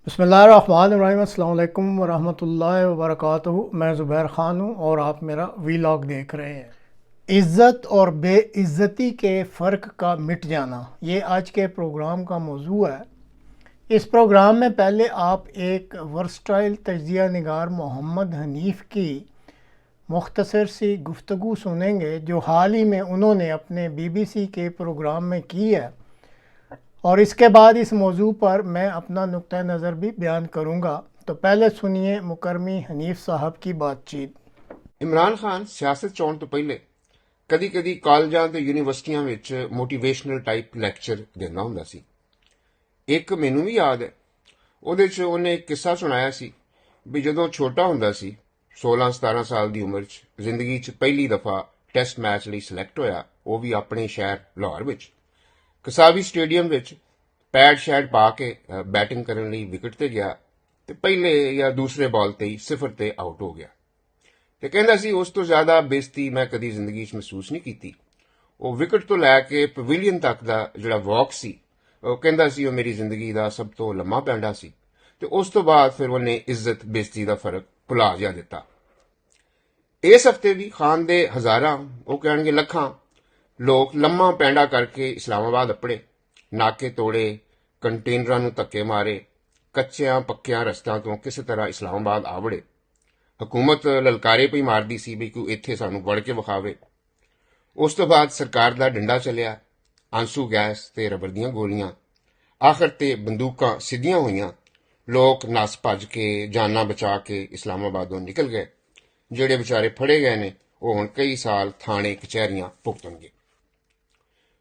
بسم اللہ الرحمن الرحیم۔ السلام علیکم ورحمۃ اللہ وبرکاتہ۔ میں زبیر خان ہوں اور آپ میرا ویلاگ دیکھ رہے ہیں۔ عزت اور بے عزتی کے فرق کا مٹ جانا، یہ آج کے پروگرام کا موضوع ہے۔ اس پروگرام میں پہلے آپ ایک ورسٹائل تجزیہ نگار محمد حنیف کی مختصر سی گفتگو سنیں گے جو حال ہی میں انہوں نے اپنے BBC کے پروگرام میں کی ہے، اور اس کے بعد اس موضوع پر میں اپنا نقطہ نظر بھی بیان کروں گا۔ تو پہلے سنیے مکرمی حنیف صاحب کی بات چیت۔ عمران خان سیاست چون تو پہلے کدی کدی کالجاں تے یونیورسٹیاں وچ موٹیویشنل ٹائپ لیکچر دینا ہوندا سی۔ ایک مینوں بھی یاد ہے، ਉਹਦੇ 'ਚ ਉਹਨੇ ਇੱਕ ਕਿੱਸਾ ਸੁਣਾਇਆ ਸੀ ਵੀ ਜਦੋਂ ਛੋਟਾ ਹੁੰਦਾ ਸੀ 16-17 ਸਾਲ ਦੀ ਉਮਰ 'ਚ ਜ਼ਿੰਦਗੀ 'ਚ ਪਹਿਲੀ ਦਫਾ ਟੈਸਟ ਮੈਚ ਲਈ ਸਿਲੈਕਟ ਹੋਇਆ, ਉਹ ਵੀ ਆਪਣੇ ਸ਼ਹਿਰ ਲਾਹੌਰ ਵਿੱਚ। ਕਸਾਵੀ ਸਟੇਡੀਅਮ ਵਿੱਚ ਪੈਡ ਸ਼ੈਡ ਪਾ ਕੇ ਬੈਟਿੰਗ ਕਰਨ ਲਈ ਵਿਕਟ ਤੇ ਗਿਆ ਤੇ ਪਹਿਲੇ ਜਾਂ ਦੂਸਰੇ ਬਾਲ ਤੇ ਹੀ 0 ਤੇ ਆਊਟ ਹੋ ਗਿਆ ਤੇ ਕਹਿੰਦਾ ਸੀ ਉਸ ਤੋਂ ਜ਼ਿਆਦਾ ਬੇਇੱਜ਼ਤੀ ਮੈਂ ਕਦੀ ਜ਼ਿੰਦਗੀ 'ਚ ਮਹਿਸੂਸ ਨਹੀਂ ਕੀਤੀ। ਉਹ ਵਿਕਟ ਤੋਂ ਲੈ ਕੇ ਪਵੇਲੀਅਨ ਤੱਕ ਦਾ ਜਿਹੜਾ ਵਾਕ ਸੀ, ਉਹ ਕਹਿੰਦਾ ਸੀ ਉਹ ਮੇਰੀ ਜ਼ਿੰਦਗੀ ਦਾ ਸਭ ਤੋਂ ਲੰਮਾ ਪੈਂਡਾ ਸੀ। ਤੇ ਉਸ ਤੋਂ ਬਾਅਦ ਫਿਰ ਉਹਨੇ ਇੱਜ਼ਤ ਬੇਇੱਜ਼ਤੀ ਦਾ ਫਰਕ ਭੁਲਾ ਜਿਹਾ ਦਿੱਤਾ। ਇਸ ਹਫਤੇ ਵੀ ਖਾਨ ਦੇ ਹਜ਼ਾਰਾਂ, ਉਹ ਕਹਿਣਗੇ ਲੱਖਾਂ ਲੋਕ ਲੰਮਾ ਪੈਂਡਾ ਕਰਕੇ ਇਸਲਾਮਾਬਾਦ ਅੱਪੜੇ, ਨਾਕੇ ਤੋੜੇ, ਕੰਟੇਨਰਾਂ ਨੂੰ ਧੱਕੇ ਮਾਰੇ, ਕੱਚਿਆਂ ਪੱਕਿਆਂ ਰਸਤਿਆਂ ਤੋਂ ਕਿਸੇ ਤਰ੍ਹਾਂ ਇਸਲਾਮਾਬਾਦ ਆ ਵੜੇ। ਹਕੂਮਤ ਲਲਕਾਰੇ ਪਈ ਮਾਰਦੀ ਸੀ ਵੀ ਕੋਈ ਇੱਥੇ ਸਾਨੂੰ ਵੜ ਕੇ ਵਿਖਾਵੇ। ਉਸ ਤੋਂ ਬਾਅਦ ਸਰਕਾਰ ਦਾ ਡੰਡਾ ਚੱਲਿਆ, ਆਂਸੂ ਗੈਸ ਤੇ ਰਬੜ ਦੀਆਂ ਗੋਲੀਆਂ, ਆਖਰ ਤੇ ਬੰਦੂਕਾਂ ਸਿੱਧੀਆਂ ਹੋਈਆਂ। ਲੋਕ ਨੱਸ ਭੱਜ ਕੇ ਜਾਨਾਂ ਬਚਾ ਕੇ ਇਸਲਾਮਾਬਾਦੋਂ ਨਿਕਲ ਗਏ। ਜਿਹੜੇ ਵਿਚਾਰੇ ਫੜੇ ਗਏ ਨੇ ਉਹ ਹੁਣ ਕਈ ਸਾਲ ਥਾਣੇ ਕਚਹਿਰੀਆਂ ਭੁਗਤਣਗੇ।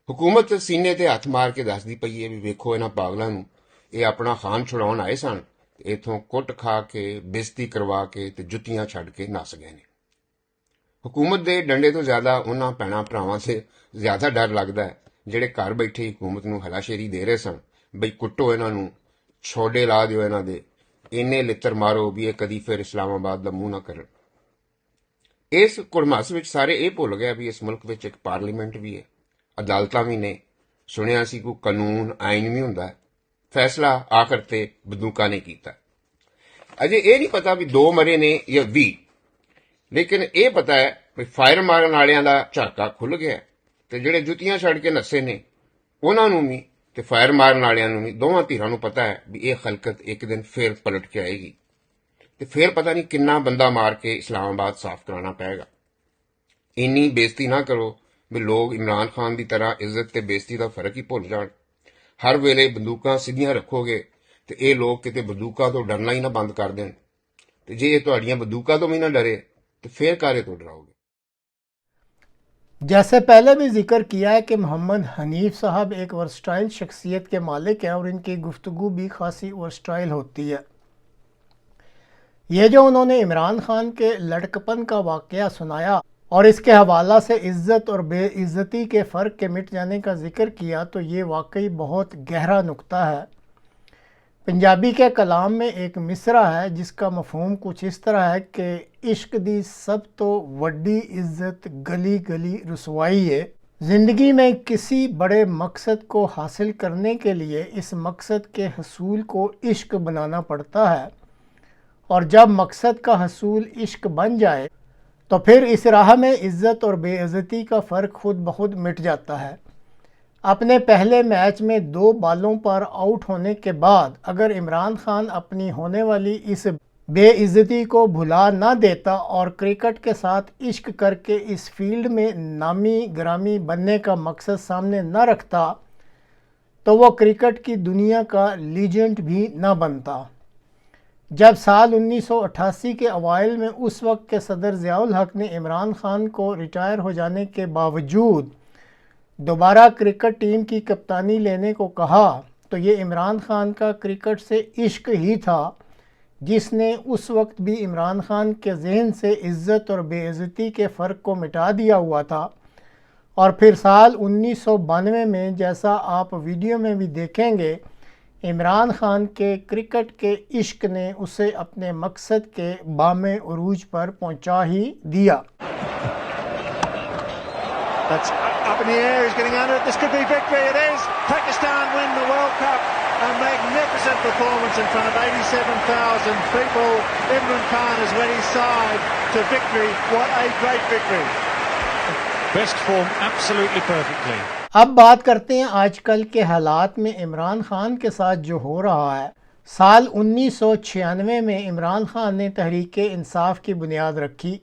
ਹਕੂਮਤ ਸੀਨੇ ਤੇ ਹੱਥ ਮਾਰ ਕੇ ਦੱਸਦੀ ਪਈ ਹੈ ਵੀ ਵੇਖੋ ਇਹਨਾਂ ਪਾਗਲਾਂ ਨੂੰ, ਇਹ ਆਪਣਾ ਖਾਨ ਛੁਡਾਉਣ ਆਏ ਸਨ, ਇਥੋਂ ਕੁੱਟ ਖਾ ਕੇ ਬੇਇੱਜ਼ਤੀ ਕਰਵਾ ਕੇ ਤੇ ਜੁੱਤੀਆਂ ਛੱਡ ਕੇ ਨੱਸ ਗਏ ਨੇ। ਹਕੂਮਤ ਦੇ ਡੰਡੇ ਤੋਂ ਜ਼ਿਆਦਾ ਉਹਨਾਂ ਭੈਣਾਂ ਭਰਾਵਾਂ ਸੇ ਜ਼ਿਆਦਾ ਡਰ ਲੱਗਦਾ ਹੈ ਜਿਹੜੇ ਘਰ ਬੈਠੇ ਹਕੂਮਤ ਨੂੰ ਹਲਾਸ਼ੇਰੀ ਦੇ ਰਹੇ ਸਨ ਬਈ ਕੁੱਟੋ ਇਹਨਾਂ ਨੂੰ, ਛੋਡੇ ਲਾ ਦਿਓ ਇਹਨਾਂ ਦੇ, ਇੰਨੇ ਲਿੱਤਰ ਮਾਰੋ ਵੀ ਇਹ ਕਦੀ ਫਿਰ ਇਸਲਾਮਾਬਾਦ ਦਾ ਮੂੰਹ ਨਾ ਕਰਨ। ਇਸ ਕੁੜਮਾਸ ਵਿੱਚ ਸਾਰੇ ਇਹ ਭੁੱਲ ਗਏ ਵੀ ਇਸ ਮੁਲਕ ਵਿੱਚ ਇੱਕ ਪਾਰਲੀਮੈਂਟ ਵੀ ਹੈ, ਅਦਾਲਤਾਂ ਵੀ ਨੇ, ਸੁਣਿਆ ਸੀ ਕੋਈ ਕਾਨੂੰਨ ਆਇਨ ਵੀ ਹੁੰਦਾ ਹੈ। ਫੈਸਲਾ ਆਖਰ ਤੇ ਬੰਦੂਕਾਂ ਨੇ ਕੀਤਾ। ਅਜੇ ਇਹ ਨਹੀਂ ਪਤਾ ਵੀ 2 ਮਰੇ ਨੇ ਜਾਂ 20, ਲੇਕਿਨ ਇਹ ਪਤਾ ਹੈ ਵੀ ਫਾਇਰ ਮਾਰਨ ਵਾਲਿਆਂ ਦਾ ਝਾਕਾ ਖੁੱਲ੍ਹ ਗਿਆ ਤੇ ਜਿਹੜੇ ਜੁੱਤੀਆਂ ਛੱਡ ਕੇ ਨੱਸੇ ਨੇ ਉਹਨਾਂ ਨੂੰ ਵੀ ਤੇ ਫਾਇਰ ਮਾਰਨ ਵਾਲਿਆਂ ਨੂੰ ਵੀ, ਦੋਵਾਂ ਧਿਰਾਂ ਨੂੰ ਪਤਾ ਹੈ ਵੀ ਇਹ ਖਲਕਤ ਇੱਕ ਦਿਨ ਫੇਰ ਪਲਟ ਕੇ ਆਏਗੀ ਤੇ ਫੇਰ ਪਤਾ ਨਹੀਂ ਕਿੰਨਾ ਬੰਦਾ ਮਾਰ ਕੇ ਇਸਲਾਮਾਬਾਦ ਸਾਫ਼ ਕਰਾਉਣਾ ਪਏਗਾ। ਇੰਨੀ ਬੇਇੱਜ਼ਤੀ ਨਾ ਕਰੋ ਵੀ ਲੋਕ ਇਮਰਾਨ ਖਾਨ ਦੀ ਤਰ੍ਹਾਂ ਇੱਜ਼ਤ ਤੇ ਬੇਇੱਜ਼ਤੀ ਦਾ ਫਰਕ ਹੀ ਭੁੱਲ ਜਾਣ। ਹਰ ਵੇਲੇ ਬੰਦੂਕਾਂ ਸਿੱਧੀਆਂ ਰੱਖੋਗੇ ਤੇ ਇਹ ਲੋਕ ਕਿਤੇ ਬੰਦੂਕਾਂ ਤੋਂ ਡਰਨਾ ਹੀ ਨਾ ਬੰਦ ਕਰ ਦੇਣ, ਤੇ ਜੇ ਇਹ ਤੁਹਾਡੀਆਂ ਬੰਦੂਕਾਂ ਤੋਂ ਵੀ ਨਾ ਡਰੇ تو پھر کارے تو ڈراؤ گے۔ جیسے پہلے بھی ذکر کیا ہے کہ محمد حنیف صاحب ایک ورسٹائل شخصیت کے مالک ہیں اور ان کی گفتگو بھی خاصی ورسٹائل ہوتی ہے۔ یہ جو انہوں نے عمران خان کے لڑکپن کا واقعہ سنایا اور اس کے حوالہ سے عزت اور بے عزتی کے فرق کے مٹ جانے کا ذکر کیا، تو یہ واقعی بہت گہرا نقطہ ہے۔ پنجابی کے کلام میں ایک مصرع ہے جس کا مفہوم کچھ اس طرح ہے کہ عشق دی سب تو وڈی عزت گلی گلی رسوائی ہے۔ زندگی میں کسی بڑے مقصد کو حاصل کرنے کے لیے اس مقصد کے حصول کو عشق بنانا پڑتا ہے، اور جب مقصد کا حصول عشق بن جائے تو پھر اس راہ میں عزت اور بے عزتی کا فرق خود بخود مٹ جاتا ہے۔ اپنے پہلے میچ میں 2 بالوں پر آؤٹ ہونے کے بعد اگر عمران خان اپنی ہونے والی اس بے عزتی کو بھلا نہ دیتا اور کرکٹ کے ساتھ عشق کر کے اس فیلڈ میں نامی گرامی بننے کا مقصد سامنے نہ رکھتا تو وہ کرکٹ کی دنیا کا لیجنڈ بھی نہ بنتا۔ جب سال 1988 کے اوائل میں اس وقت کے صدر ضیاء الحق نے عمران خان کو ریٹائر ہو جانے کے باوجود دوبارہ کرکٹ ٹیم کی کپتانی لینے کو کہا، تو یہ عمران خان کا کرکٹ سے عشق ہی تھا جس نے اس وقت بھی عمران خان کے ذہن سے عزت اور بے عزتی کے فرق کو مٹا دیا ہوا تھا۔ اور پھر سال 1992 میں جیسا آپ ویڈیو میں بھی دیکھیں گے، عمران خان کے کرکٹ کے عشق نے اسے اپنے مقصد کے بام عروج پر پہنچا ہی دیا۔ That's up in the air, he's getting under it, this could be victory, it is! Pakistan win the World Cup. a magnificent performance in front of 87,000 people. Imran Khan has led his side to victory. What a great victory. Best form absolutely perfectly. اب بات کرتے ہیں آج کل کے حالات میں عمران خان کے ساتھ جو ہو رہا ہے۔ سال 1996 میں عمران خان نے تحریک انصاف کی بنیاد رکھی۔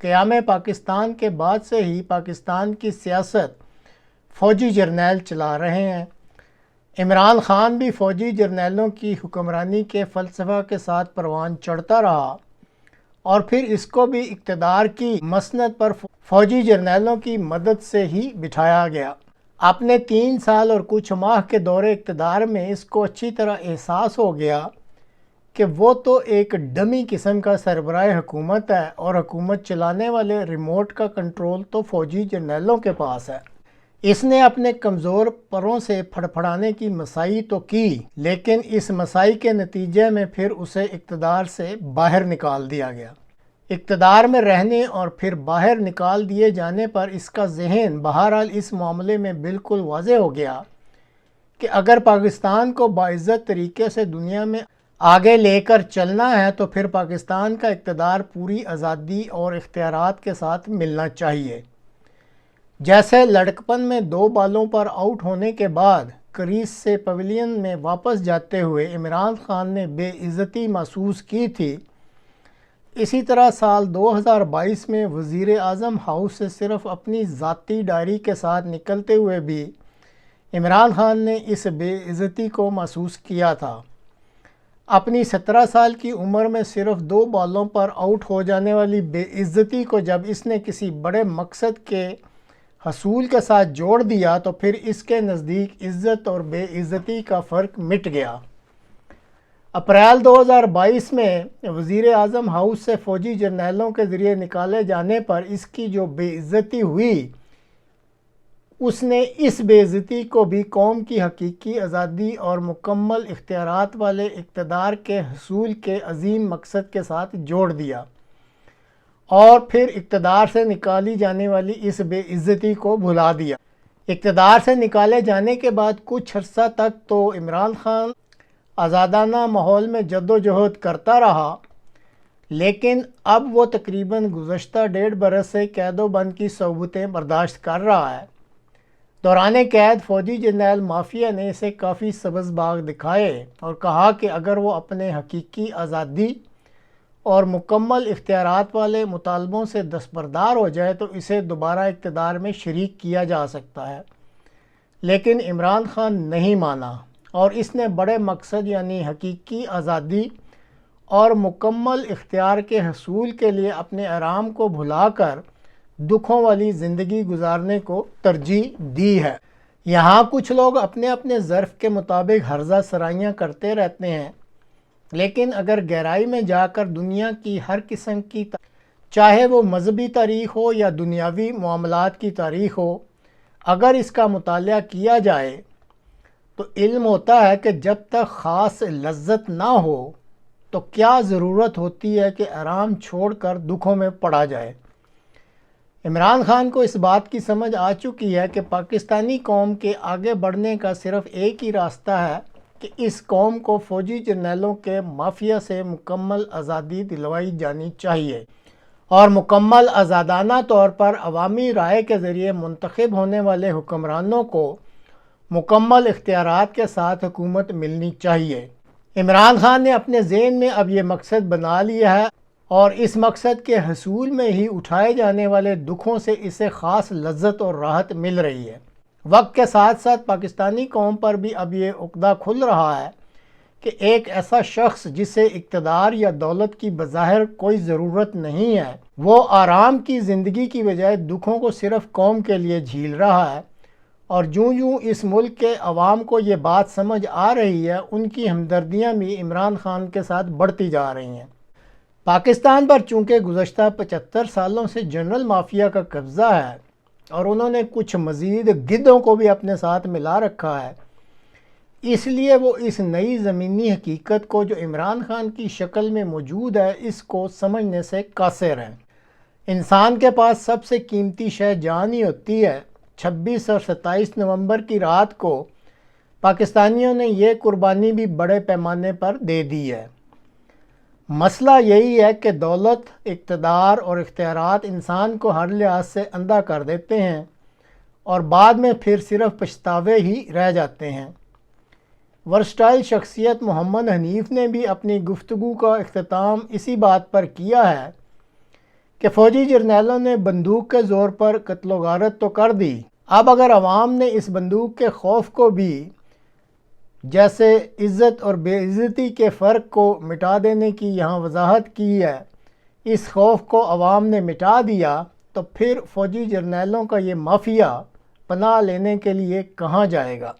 قیام پاکستان کے بعد سے ہی پاکستان کی سیاست فوجی جرنیل چلا رہے ہیں۔ عمران خان بھی فوجی جرنیلوں کی حکمرانی کے فلسفہ کے ساتھ پروان چڑھتا رہا اور پھر اس کو بھی اقتدار کی مسند پر فوجی جرنیلوں کی مدد سے ہی بٹھایا گیا۔ اپنے 3 سال اور کچھ ماہ کے دور اقتدار میں اس کو اچھی طرح احساس ہو گیا کہ وہ تو ایک ڈمی قسم کا سربراہ حکومت ہے اور حکومت چلانے والے ریموٹ کا کنٹرول تو فوجی جرنیلوں کے پاس ہے۔ اس نے اپنے کمزور پروں سے پھڑپھڑانے کی مساعی تو کی، لیکن اس مساعی کے نتیجے میں پھر اسے اقتدار سے باہر نکال دیا گیا۔ اقتدار میں رہنے اور پھر باہر نکال دیے جانے پر اس کا ذہن بہرحال اس معاملے میں بالکل واضح ہو گیا کہ اگر پاکستان کو باعزت طریقے سے دنیا میں آگے لے کر چلنا ہے تو پھر پاکستان کا اقتدار پوری آزادی اور اختیارات کے ساتھ ملنا چاہیے۔ جیسے لڑکپن میں 2 بالوں پر آؤٹ ہونے کے بعد کریز سے پویلین میں واپس جاتے ہوئے عمران خان نے بے عزتی محسوس کی تھی، اسی طرح سال 2022 میں وزیر اعظم ہاؤس سے صرف اپنی ذاتی ڈائری کے ساتھ نکلتے ہوئے بھی عمران خان نے اس بے عزتی کو محسوس کیا تھا۔ اپنی 17 سال کی عمر میں صرف 2 بالوں پر آؤٹ ہو جانے والی بے عزتی کو جب اس نے کسی بڑے مقصد کے حصول کے ساتھ جوڑ دیا تو پھر اس کے نزدیک عزت اور بے عزتی کا فرق مٹ گیا۔ اپریل 2022 میں وزیر اعظم ہاؤس سے فوجی جرنیلوں کے ذریعے نکالے جانے پر اس کی جو بے عزتی ہوئی، اس نے اس بے عزتی کو بھی قوم کی حقیقی آزادی اور مکمل اختیارات والے اقتدار کے حصول کے عظیم مقصد کے ساتھ جوڑ دیا اور پھر اقتدار سے نکالی جانے والی اس بے عزتی کو بھلا دیا۔ اقتدار سے نکالے جانے کے بعد کچھ عرصہ تک تو عمران خان آزادانہ ماحول میں جدوجہد کرتا رہا، لیکن اب وہ تقریباً گزشتہ 1.5 برس سے قید و بند کی صعوبتیں برداشت کر رہا ہے۔ دوران قید فوجی جرنیل مافیا نے اسے کافی سبز باغ دکھائے اور کہا کہ اگر وہ اپنے حقیقی آزادی اور مکمل اختیارات والے مطالبوں سے دستبردار ہو جائے تو اسے دوبارہ اقتدار میں شریک کیا جا سکتا ہے، لیکن عمران خان نہیں مانا اور اس نے بڑے مقصد یعنی حقیقی آزادی اور مکمل اختیار کے حصول کے لیے اپنے آرام کو بھلا کر دکھوں والی زندگی گزارنے کو ترجیح دی ہے۔ یہاں کچھ لوگ اپنے اپنے ظرف کے مطابق ہرزہ سرائیاں کرتے رہتے ہیں، لیکن اگر گہرائی میں جا کر دنیا کی ہر قسم کی چاہے وہ مذہبی تاریخ ہو یا دنیاوی معاملات کی تاریخ ہو، اگر اس کا مطالعہ کیا جائے تو علم ہوتا ہے کہ جب تک خاص لذت نہ ہو تو کیا ضرورت ہوتی ہے کہ آرام چھوڑ کر دکھوں میں پڑا جائے۔ عمران خان کو اس بات کی سمجھ آ چکی ہے کہ پاکستانی قوم کے آگے بڑھنے کا صرف ایک ہی راستہ ہے کہ اس قوم کو فوجی جرنیلوں کے مافیا سے مکمل آزادی دلوائی جانی چاہیے اور مکمل آزادانہ طور پر عوامی رائے کے ذریعے منتخب ہونے والے حکمرانوں کو مکمل اختیارات کے ساتھ حکومت ملنی چاہیے۔ عمران خان نے اپنے ذہن میں اب یہ مقصد بنا لیا ہے اور اس مقصد کے حصول میں ہی اٹھائے جانے والے دکھوں سے اسے خاص لذت اور راحت مل رہی ہے۔ وقت کے ساتھ ساتھ پاکستانی قوم پر بھی اب یہ عقدہ کھل رہا ہے کہ ایک ایسا شخص جسے اقتدار یا دولت کی بظاہر کوئی ضرورت نہیں ہے، وہ آرام کی زندگی کی بجائے دکھوں کو صرف قوم کے لیے جھیل رہا ہے، اور جوں جوں اس ملک کے عوام کو یہ بات سمجھ آ رہی ہے ان کی ہمدردیاں بھی عمران خان کے ساتھ بڑھتی جا رہی ہیں۔ پاکستان پر چونکہ گزشتہ 75 سالوں سے جنرل مافیا کا قبضہ ہے اور انہوں نے کچھ مزید گدھوں کو بھی اپنے ساتھ ملا رکھا ہے، اس لیے وہ اس نئی زمینی حقیقت کو جو عمران خان کی شکل میں موجود ہے اس کو سمجھنے سے قاصر ہیں۔ انسان کے پاس سب سے قیمتی شے جان ہی ہوتی ہے۔ 26 اور 27 نومبر کی رات کو پاکستانیوں نے یہ قربانی بھی بڑے پیمانے پر دے دی ہے۔ مسئلہ یہی ہے کہ دولت، اقتدار اور اختیارات انسان کو ہر لحاظ سے اندھا کر دیتے ہیں اور بعد میں پھر صرف پچھتاوے ہی رہ جاتے ہیں۔ ورسٹائل شخصیت محمد حنیف نے بھی اپنی گفتگو کا اختتام اسی بات پر کیا ہے کہ فوجی جرنیلوں نے بندوق کے زور پر قتل و غارت تو کر دی، اب اگر عوام نے اس بندوق کے خوف کو بھی، جیسے عزت اور بے عزتی کے فرق کو مٹا دینے کی یہاں وضاحت کی ہے، اس خوف کو عوام نے مٹا دیا تو پھر فوجی جرنیلوں کا یہ مافیا پناہ لینے کے لیے کہاں جائے گا؟